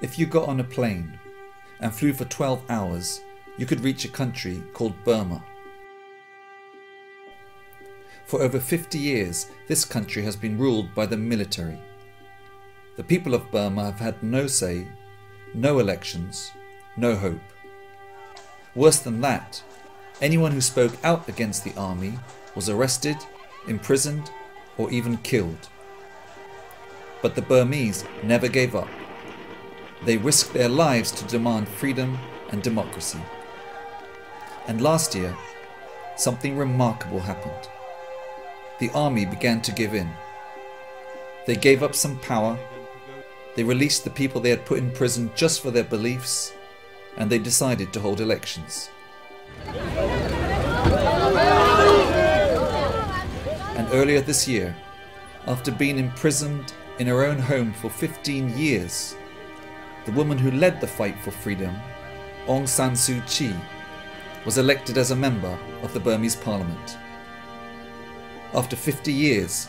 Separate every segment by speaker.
Speaker 1: If you got on a plane and flew for 12 hours, you could reach a country called Burma. For over 50 years, this country has been ruled by the military. The people of Burma have had no say, no elections, no hope. Worse than that, anyone who spoke out against the army was arrested, imprisoned, or even killed. But the Burmese never gave up. They risked their lives to demand freedom and democracy. And last year, something remarkable happened. The army began to give in. They gave up some power, they released the people they had put in prison just for their beliefs, and they decided to hold elections. And earlier this year, after being imprisoned in her own home for 15 years, the woman who led the fight for freedom, Aung San Suu Kyi, was elected as a member of the Burmese parliament. After 50 years,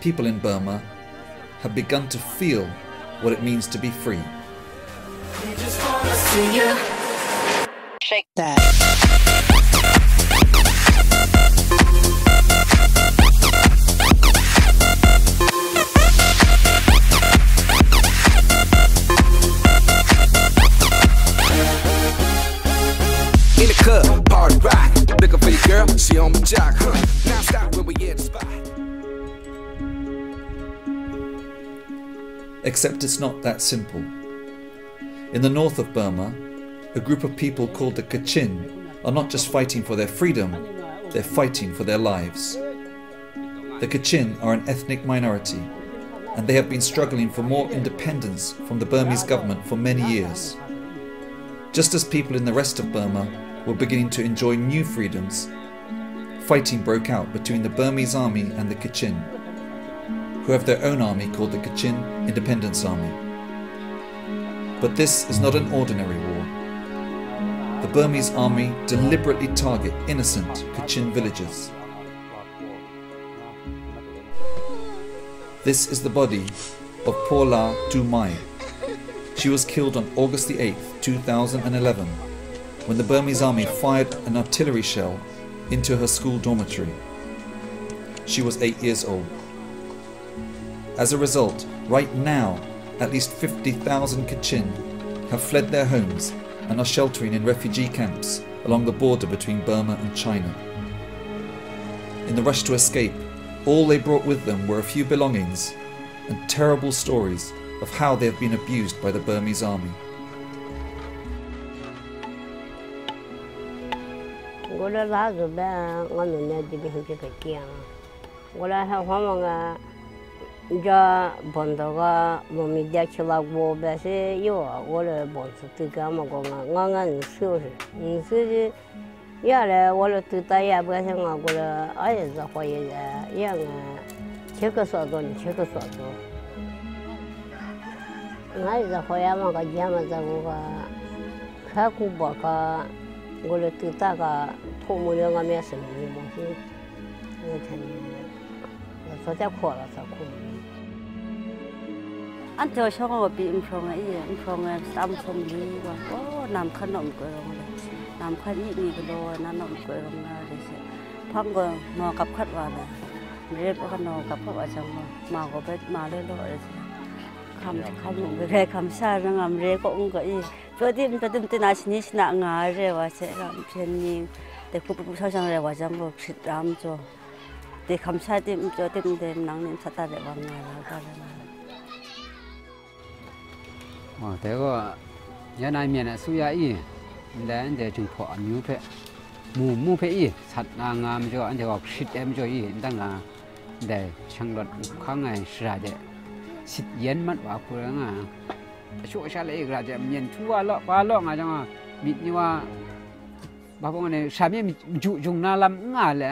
Speaker 1: people in Burma have begun to feel what it means to be free.
Speaker 2: We just wanna see you shake that.
Speaker 3: In the club, party rock, looking for your girl, she on my jock, now stop when we in the spot.
Speaker 1: Except it's not that simple. In the north of Burma, a group of people called the Kachin are not just fighting for their freedom, they're fighting for their lives. The Kachin are an ethnic minority, and they have been struggling for more independence from the Burmese government for many years. Just as people in the rest of Burma were beginning to enjoy new freedoms, fighting broke out between the Burmese army and the Kachin, who have their own army called the Kachin Independence Army. But this is not an ordinary war. The Burmese army deliberately target innocent Kachin villagers. This is the body of Paula Dumai. She was killed on August the 8th, 2011, when the Burmese army fired an artillery shell into her school dormitory. She was 8 years old. As a result, right now, at least 50,000 Kachin have fled their homes and are sheltering in refugee camps along the border between Burma and China. In the rush to escape, all they brought with them were a few belongings and terrible stories of how they have been abused by the Burmese army.
Speaker 4: Ja bondoga momi dia chila go ba se yo wole bon su tu ga ma go nga nga ni su ji ya le wole tu ta ya ba se nga go le ai za ho ye ya nga che ko so do ni che ko so do ngai za ho ya ma ga ja ma za go ga kha ku ba ka go le tu ta ga tho mo le nga me se ni mo si ne ta ni so ta ko la sa ku anh theo cho họ bị phong ấy tam phong đi và có làm khăn nọng cười rồi làm khăn ít gì rồi nó nọng cười rồi để sẽ phong rồi mà cặp khách vào này để có khăn nào cặp khách vào trong mà có biết mà lên rồi khăm một cái khăm xa nó làm để có ông cái cho tim tên nào xin nặng ngài rồi và sẽ làm phiền nhiều để phục vụ sau sang rồi vào trong một sự làm cho để khăm xa tim cho tim dem nắng nên sát để vào ngài là
Speaker 5: thế có nhà này miền là suy ấy, đến để chúng họ nhiều phê, mù phê ý, sát ngam cho anh cho học sit em cho ý, đang là để sang luật kháng ngày sửa để sit yên mất vào khu đó chỗ xa lấy là để miền thua lọ quá lọ mà trong mịt nhưว่าบางคนเนี่ยสามีจุจงน่าลำง่ายเลย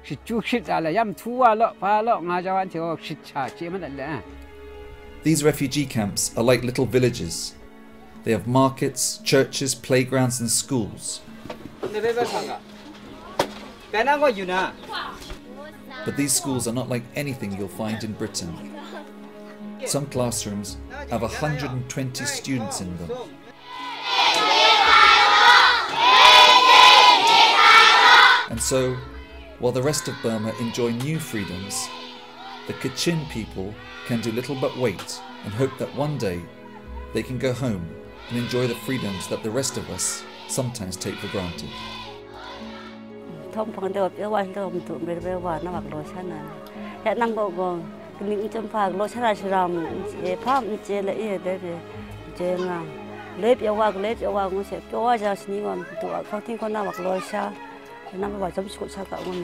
Speaker 5: sitจุsitอะไรย้ำทั่วลอฟ้าลองาจะวันที่ว่าsitชาเชื่อมันอะไร
Speaker 1: These refugee camps are like little villages. They have markets, churches, playgrounds and schools. But these schools are not like anything you'll find in Britain. Some classrooms have 120 students in them. And so, while the rest of Burma enjoy new freedoms, the Kachin people can do little but wait and hope that one day they can go home and enjoy the freedoms that the rest of us sometimes take for granted.
Speaker 4: Number 1 chấm sụt sao cả con